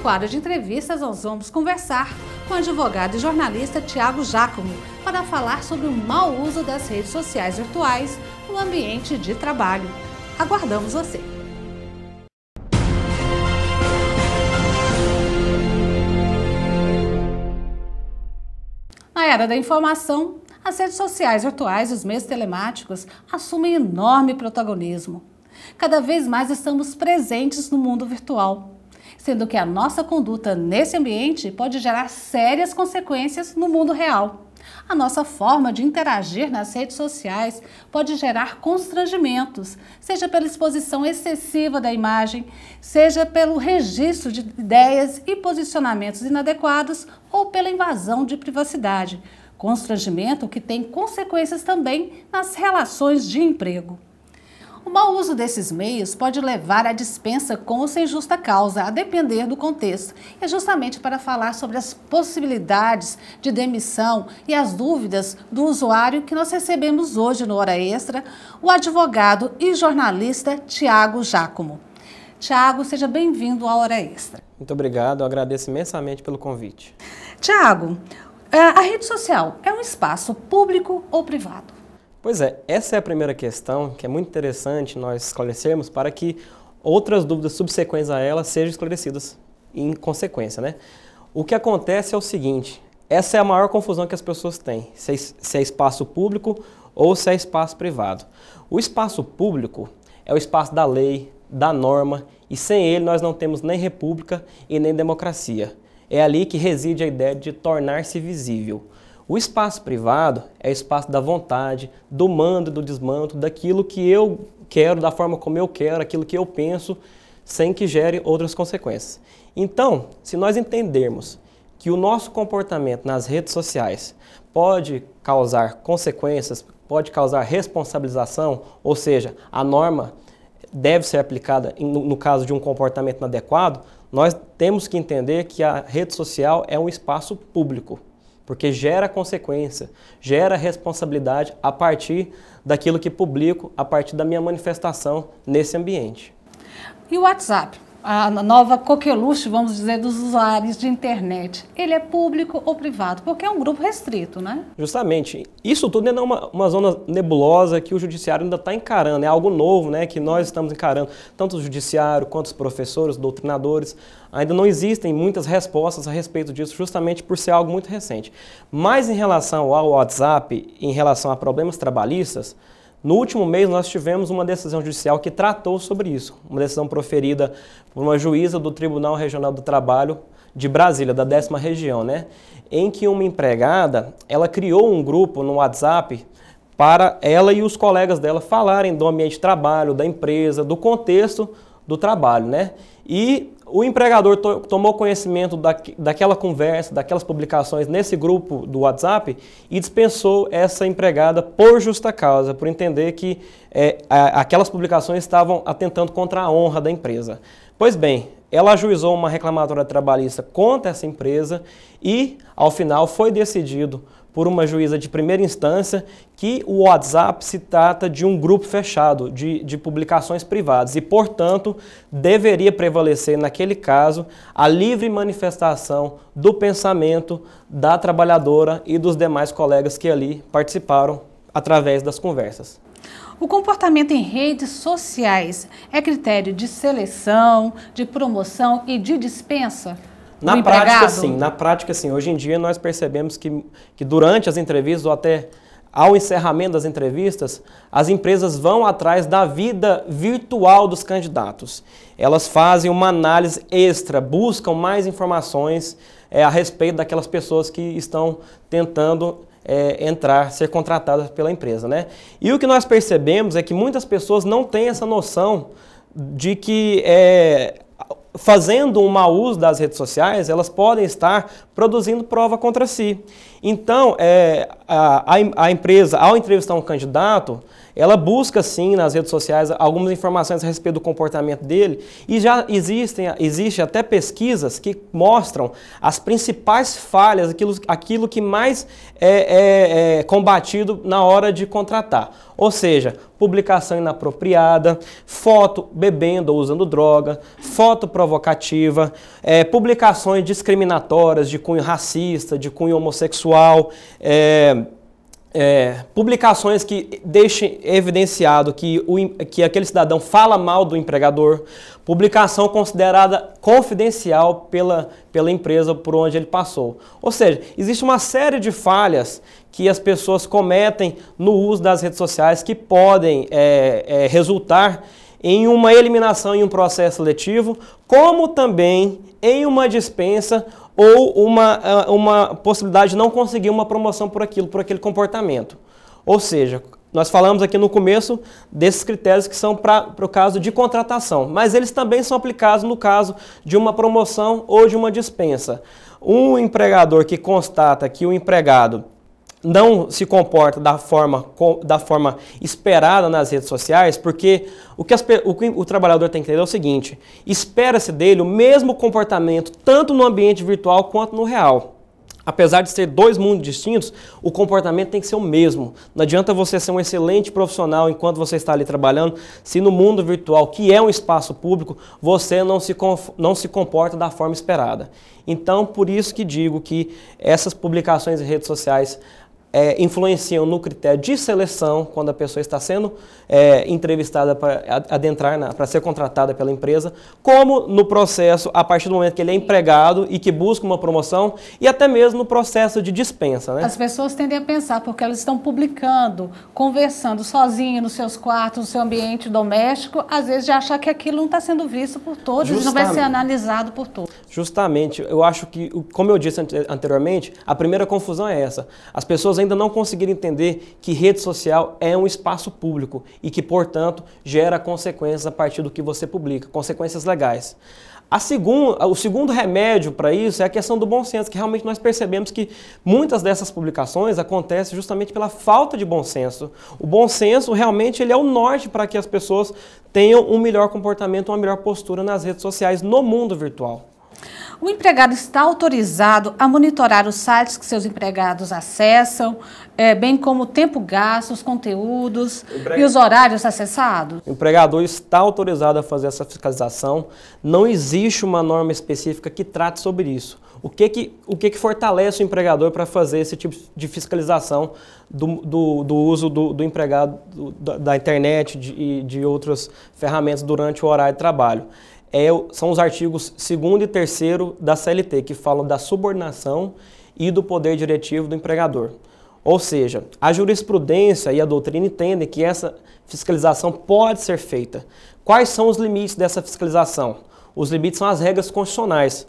quadro de entrevistas, nós vamos conversar com o advogado e jornalista Thiago Giacomo para falar sobre o mau uso das redes sociais virtuais no ambiente de trabalho. Aguardamos você! Na era da informação, as redes sociais virtuais e os meios telemáticos assumem enorme protagonismo. Cada vez mais estamos presentes no mundo virtual, sendo que a nossa conduta nesse ambiente pode gerar sérias consequências no mundo real. A nossa forma de interagir nas redes sociais pode gerar constrangimentos, seja pela exposição excessiva da imagem, seja pelo registro de ideias e posicionamentos inadequados ou pela invasão de privacidade. Constrangimento que tem consequências também nas relações de emprego. O mau uso desses meios pode levar à dispensa com ou sem justa causa, a depender do contexto. É justamente para falar sobre as possibilidades de demissão e as dúvidas do usuário que nós recebemos hoje no Hora Extra o advogado e jornalista Thiago Giacomo. Thiago, seja bem-vindo à Hora Extra. Muito obrigado, eu agradeço imensamente pelo convite. Thiago, a rede social é um espaço público ou privado? Pois é, essa é a primeira questão que é muito interessante nós esclarecermos para que outras dúvidas subsequentes a ela sejam esclarecidas em consequência, né? O que acontece é o seguinte, essa é a maior confusão que as pessoas têm, se é espaço público ou se é espaço privado. O espaço público é o espaço da lei, da norma, e sem ele nós não temos nem república e nem democracia. É ali que reside a ideia de tornar-se visível. O espaço privado é o espaço da vontade, do mando e do desmando, daquilo que eu quero, da forma como eu quero, aquilo que eu penso, sem que gere outras consequências. Então, se nós entendermos que o nosso comportamento nas redes sociais pode causar consequências, pode causar responsabilização, ou seja, a norma deve ser aplicada no caso de um comportamento inadequado, nós temos que entender que a rede social é um espaço público. Porque gera consequência, gera responsabilidade a partir daquilo que publico, a partir da minha manifestação nesse ambiente. E o WhatsApp, a nova coqueluche, vamos dizer, dos usuários de internet, ele é público ou privado? Porque é um grupo restrito, né? Justamente. Isso tudo ainda é uma zona nebulosa que o judiciário ainda está encarando, é algo novo, né, que nós estamos encarando, tanto o judiciário quanto os professores, doutrinadores. Ainda não existem muitas respostas a respeito disso, justamente por ser algo muito recente. Mas em relação ao WhatsApp, em relação a problemas trabalhistas, no último mês nós tivemos uma decisão judicial que tratou sobre isso. Uma decisão proferida por uma juíza do Tribunal Regional do Trabalho de Brasília, da 10ª região, né? Em que uma empregada, ela criou um grupo no WhatsApp para ela e os colegas dela falarem do ambiente de trabalho, da empresa, do contexto do trabalho, né? E o empregador tomou conhecimento daquela conversa, daquelas publicações nesse grupo do WhatsApp e dispensou essa empregada por justa causa, por entender que aquelas publicações estavam atentando contra a honra da empresa. Pois bem, ela ajuizou uma reclamatória trabalhista contra essa empresa e, ao final, foi decidido por uma juíza de primeira instância que o WhatsApp se trata de um grupo fechado, de publicações privadas e, portanto, deveria prevalecer, naquele caso, a livre manifestação do pensamento da trabalhadora e dos demais colegas que ali participaram através das conversas. O comportamento em redes sociais é critério de seleção, de promoção e de dispensa? Na prática, sim. Hoje em dia, nós percebemos que durante as entrevistas ou até ao encerramento das entrevistas, as empresas vão atrás da vida virtual dos candidatos. Elas fazem uma análise extra, buscam mais informações a respeito daquelas pessoas que estão tentando ser contratadas pela empresa, né? E o que nós percebemos é que muitas pessoas não têm essa noção de que fazendo um mau uso das redes sociais, elas podem estar produzindo prova contra si. Então, a empresa, ao entrevistar um candidato, ela busca, sim, nas redes sociais, algumas informações a respeito do comportamento dele e já existe até pesquisas que mostram as principais falhas, aquilo que mais é combatido na hora de contratar. Ou seja, publicação inapropriada, foto bebendo ou usando droga, foto provocativa, publicações discriminatórias de cunho racista, de cunho homossexual, publicações que deixem evidenciado que aquele cidadão fala mal do empregador, publicação considerada confidencial pela empresa por onde ele passou. Ou seja, existe uma série de falhas que as pessoas cometem no uso das redes sociais que podem resultar em uma eliminação em um processo seletivo, como também em uma dispensa ou uma possibilidade de não conseguir uma promoção por aquele comportamento. Ou seja, nós falamos aqui no começo desses critérios que são para o caso de contratação, mas eles também são aplicados no caso de uma promoção ou de uma dispensa. Um empregador que constata que o empregado não se comporta da forma esperada nas redes sociais, porque o que o trabalhador tem que entender é o seguinte: espera-se dele o mesmo comportamento tanto no ambiente virtual quanto no real. Apesar de ser dois mundos distintos, o comportamento tem que ser o mesmo. Não adianta você ser um excelente profissional enquanto você está ali trabalhando, se no mundo virtual, que é um espaço público, você não se comporta da forma esperada. Então, por isso que digo que essas publicações em redes sociais influenciam no critério de seleção, quando a pessoa está sendo entrevistada para ser contratada pela empresa, como no processo, a partir do momento que ele é empregado e que busca uma promoção, e até mesmo no processo de dispensa, né? As pessoas tendem a pensar, porque elas estão publicando, conversando sozinhas nos seus quartos, no seu ambiente doméstico, às vezes de achar que aquilo não está sendo visto por todos, não vai ser analisado por todos. Justamente, eu acho que, como eu disse anteriormente, a primeira confusão é essa. As pessoas ainda não conseguiram entender que rede social é um espaço público e que, portanto, gera consequências a partir do que você publica, consequências legais. O segundo remédio para isso é a questão do bom senso, que realmente nós percebemos que muitas dessas publicações acontecem justamente pela falta de bom senso. O bom senso realmente ele é o norte para que as pessoas tenham um melhor comportamento, uma melhor postura nas redes sociais no mundo virtual. O empregado está autorizado a monitorar os sites que seus empregados acessam, bem como o tempo gasto, os conteúdos e os horários acessados? O empregador está autorizado a fazer essa fiscalização. Não existe uma norma específica que trate sobre isso. O que fortalece o empregador para fazer esse tipo de fiscalização do uso do empregado da internet e de outras ferramentas durante o horário de trabalho? São os artigos 2º e 3º da CLT, que falam da subordinação e do poder diretivo do empregador. Ou seja, a jurisprudência e a doutrina entendem que essa fiscalização pode ser feita. Quais são os limites dessa fiscalização? Os limites são as regras constitucionais.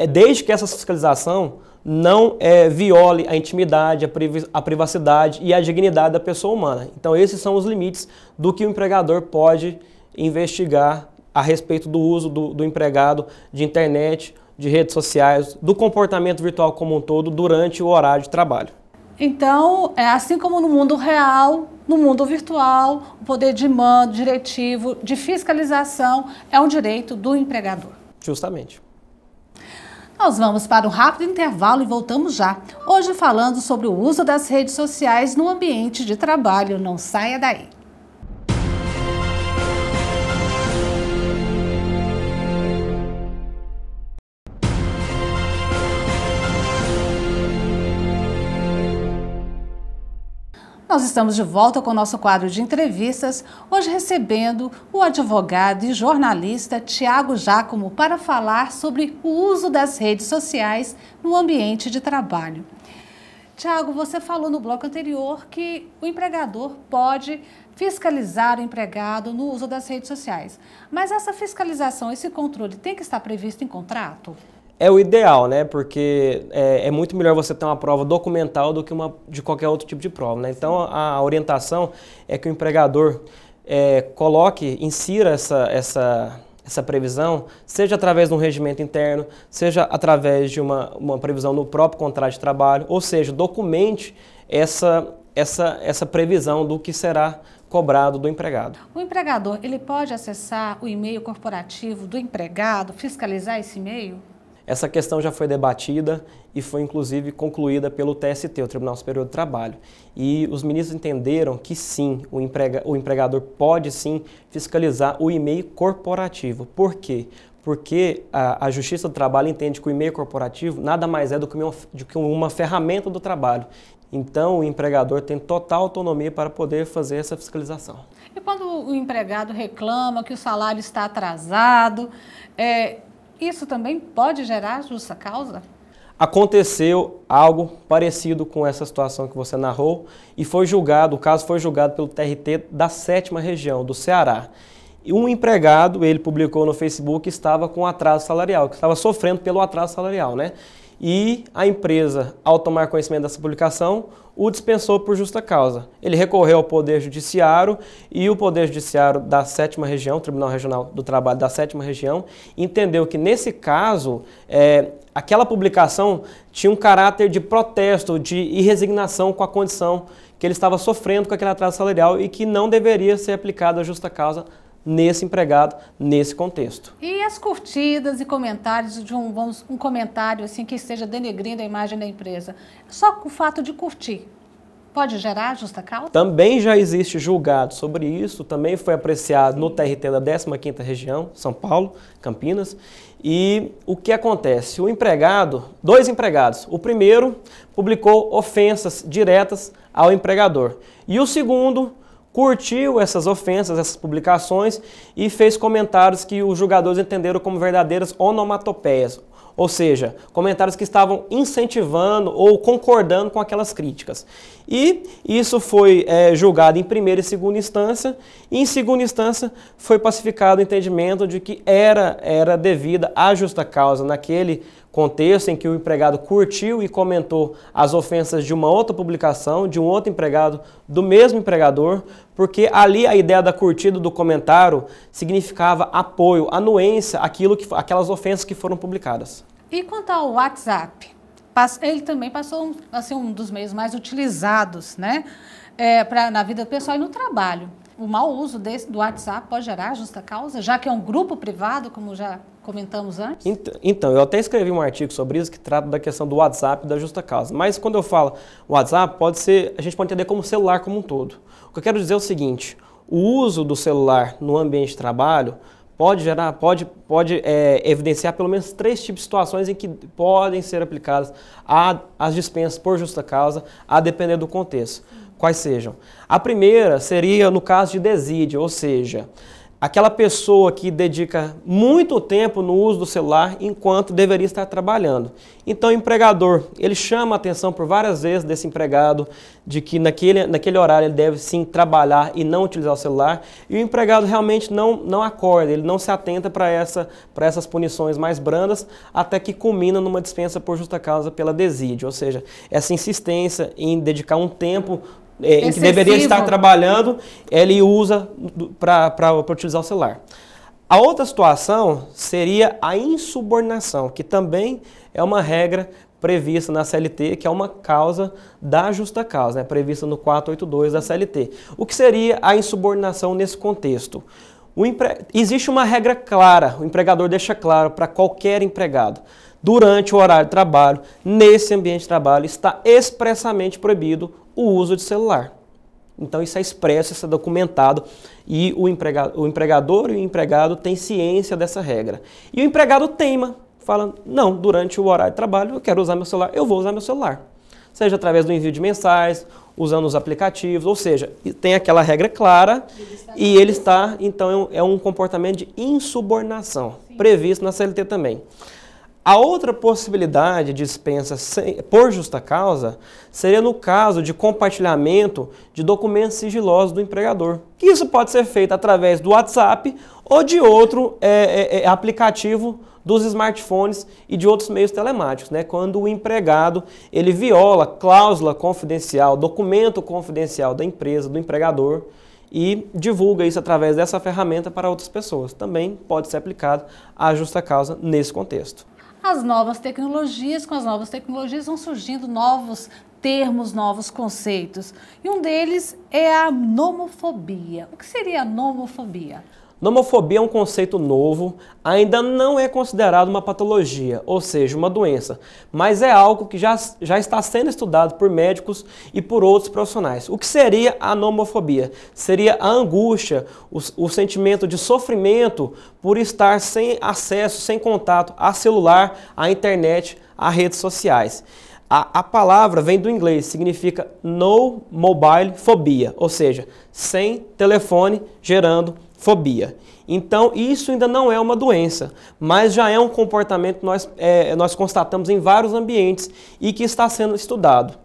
Desde que essa fiscalização não viole a intimidade, a privacidade e a dignidade da pessoa humana. Então, esses são os limites do que o empregador pode investigar a respeito do uso do empregado de internet, de redes sociais, do comportamento virtual como um todo durante o horário de trabalho. Então, assim como no mundo real, no mundo virtual, o poder de mando, diretivo, de fiscalização é um direito do empregador. Justamente. Nós vamos para um rápido intervalo e voltamos já. Hoje falando sobre o uso das redes sociais no ambiente de trabalho. Não saia daí. Nós estamos de volta com o nosso quadro de entrevistas, hoje recebendo o advogado e jornalista Tiago Giacomo para falar sobre o uso das redes sociais no ambiente de trabalho. Tiago, você falou no bloco anterior que o empregador pode fiscalizar o empregado no uso das redes sociais, mas essa fiscalização, esse controle tem que estar previsto em contrato? É o ideal, né? Porque é muito melhor você ter uma prova documental do que de qualquer outro tipo de prova, né? Então, a orientação é que o empregador insira essa previsão, seja através de um regimento interno, seja através de uma previsão no próprio contrato de trabalho, ou seja, documente essa previsão do que será cobrado do empregado. O empregador, ele pode acessar o e-mail corporativo do empregado, fiscalizar esse e-mail? Essa questão já foi debatida e foi inclusive concluída pelo TST, o Tribunal Superior do Trabalho. E os ministros entenderam que sim, o empregador pode sim fiscalizar o e-mail corporativo. Por quê? Porque a Justiça do Trabalho entende que o e-mail corporativo nada mais é do que uma ferramenta do trabalho. Então, o empregador tem total autonomia para poder fazer essa fiscalização. E quando o empregado reclama que o salário está atrasado, isso também pode gerar justa causa? Aconteceu algo parecido com essa situação que você narrou e o caso foi julgado pelo TRT da 7ª Região, do Ceará. E um empregado, ele publicou no Facebook que estava com atraso salarial, que estava sofrendo pelo atraso salarial, né? E a empresa, ao tomar conhecimento dessa publicação, o dispensou por justa causa. Ele recorreu ao Poder Judiciário e o Poder Judiciário da 7ª Região, Tribunal Regional do Trabalho da 7ª Região, entendeu que nesse caso, aquela publicação tinha um caráter de protesto, de resignação com a condição que ele estava sofrendo com aquele atraso salarial e que não deveria ser aplicada a justa causa nesse empregado, nesse contexto. E as curtidas e comentários de um comentário assim que esteja denegrindo a imagem da empresa? Só o fato de curtir pode gerar justa causa? Também já existe julgado sobre isso, também foi apreciado no TRT da 15ª Região, São Paulo, Campinas. E o que acontece? Dois empregados, o primeiro publicou ofensas diretas ao empregador e o segundo curtiu essas ofensas, essas publicações e fez comentários que os julgadores entenderam como verdadeiras onomatopeias, ou seja, comentários que estavam incentivando ou concordando com aquelas críticas. E isso foi julgado em primeira e segunda instância, e em segunda instância foi pacificado o entendimento de que era devida à justa causa naquele contexto em que o empregado curtiu e comentou as ofensas de uma outra publicação, de um outro empregado, do mesmo empregador, porque ali a ideia da curtida do comentário significava apoio, anuência àquelas ofensas que foram publicadas. E quanto ao WhatsApp? Ele também passou a ser um dos meios mais utilizados, né, na vida pessoal e no trabalho. O mau uso do WhatsApp pode gerar justa causa, já que é um grupo privado, como já comentamos antes? Então, eu até escrevi um artigo sobre isso que trata da questão do WhatsApp e da justa causa. Mas quando eu falo WhatsApp, a gente pode entender como celular como um todo. O que eu quero dizer é o seguinte: o uso do celular no ambiente de trabalho pode evidenciar pelo menos 3 tipos de situações em que podem ser aplicadas as dispensas por justa causa, a depender do contexto. Quais sejam? A primeira seria no caso de desídia, ou seja, aquela pessoa que dedica muito tempo no uso do celular enquanto deveria estar trabalhando. Então o empregador, ele chama a atenção por várias vezes desse empregado de que naquele horário ele deve sim trabalhar e não utilizar o celular, e o empregado realmente não acorda, ele não se atenta para essas punições mais brandas, até que culmina numa dispensa por justa causa pela desídia, ou seja, essa insistência em dedicar um tempo em que deveria estar trabalhando, ele usa para utilizar o celular. A outra situação seria a insubordinação, que também é uma regra prevista na CLT, que é uma causa da justa causa, né, prevista no 482 da CLT. O que seria a insubordinação nesse contexto? Existe uma regra clara, o empregador deixa claro para qualquer empregado. Durante o horário de trabalho, nesse ambiente de trabalho, está expressamente proibido o uso de celular. Então isso é expresso, isso é documentado e o empregador e o empregado têm ciência dessa regra. E o empregado teima, fala, não, durante o horário de trabalho eu quero usar meu celular, eu vou usar meu celular. Seja através do envio de mensagens, usando os aplicativos, ou seja, tem aquela regra clara e ele está, então é um comportamento de insubordinação, previsto na CLT também. A outra possibilidade de dispensa por justa causa seria no caso de compartilhamento de documentos sigilosos do empregador. Que isso pode ser feito através do WhatsApp ou de outro aplicativo dos smartphones e de outros meios telemáticos, né? Quando o empregado ele viola cláusula confidencial, documento confidencial da empresa, do empregador, e divulga isso através dessa ferramenta para outras pessoas. Também pode ser aplicado à justa causa nesse contexto. As novas tecnologias, com as novas tecnologias vão surgindo novos termos, novos conceitos. E um deles é a nomofobia. O que seria a nomofobia? Nomofobia é um conceito novo, ainda não é considerado uma patologia, ou seja, uma doença, mas é algo que já está sendo estudado por médicos e por outros profissionais. O que seria a nomofobia? Seria a angústia, o sentimento de sofrimento por estar sem acesso, sem contato a celular, à internet, a redes sociais. A palavra vem do inglês, significa no mobile phobia, ou seja, sem telefone gerando fobia. Então, isso ainda não é uma doença, mas já é um comportamento que nós constatamos em vários ambientes e que está sendo estudado.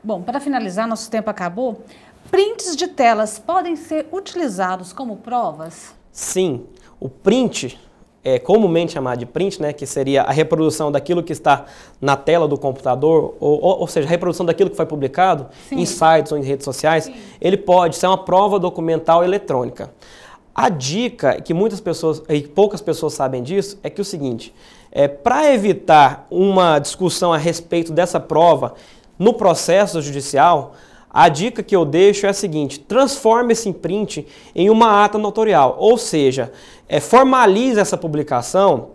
Bom, para finalizar, nosso tempo acabou. Prints de telas podem ser utilizados como provas? Sim, o print é comumente chamado de print, né, que seria a reprodução daquilo que está na tela do computador, ou seja, a reprodução daquilo que foi publicado em sites ou em redes sociais. Sim. Ele pode ser uma prova documental eletrônica. A dica, que muitas pessoas, e poucas pessoas sabem disso, é que o seguinte, para evitar uma discussão a respeito dessa prova no processo judicial, a dica que eu deixo é a seguinte: transforme esse print em uma ata notorial, ou seja, formalize essa publicação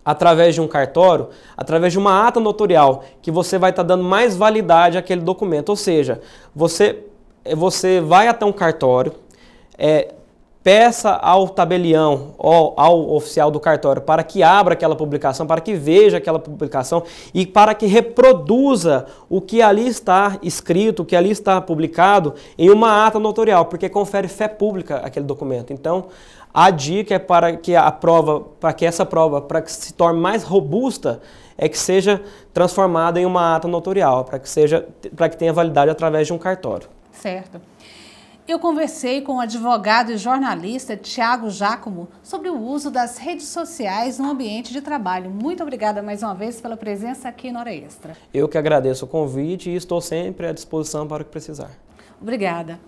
através de um cartório, através de uma ata notorial, que você vai estar dando mais validade àquele documento. Ou seja, você vai até um cartório, peça ao tabelião ou ao oficial do cartório para que abra aquela publicação, para que veja aquela publicação e para que reproduza o que ali está escrito, o que ali está publicado em uma ata notorial, porque confere fé pública àquele documento. Então, a dica é para que essa prova, para que se torne mais robusta, é que seja transformada em uma ata notorial, para que tenha validade através de um cartório. Certo. Eu conversei com o advogado e jornalista Thiago Giacomo sobre o uso das redes sociais no ambiente de trabalho. Muito obrigada mais uma vez pela presença aqui no Hora Extra. Eu que agradeço o convite e estou sempre à disposição para o que precisar. Obrigada.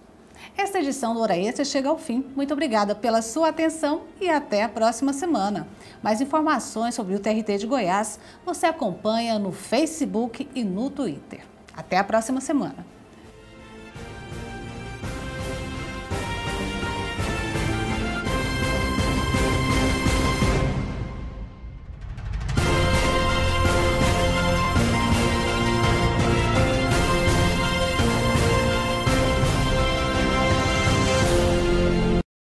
Esta edição do Hora Extra chega ao fim. Muito obrigada pela sua atenção e até a próxima semana. Mais informações sobre o TRT de Goiás você acompanha no Facebook e no Twitter. Até a próxima semana.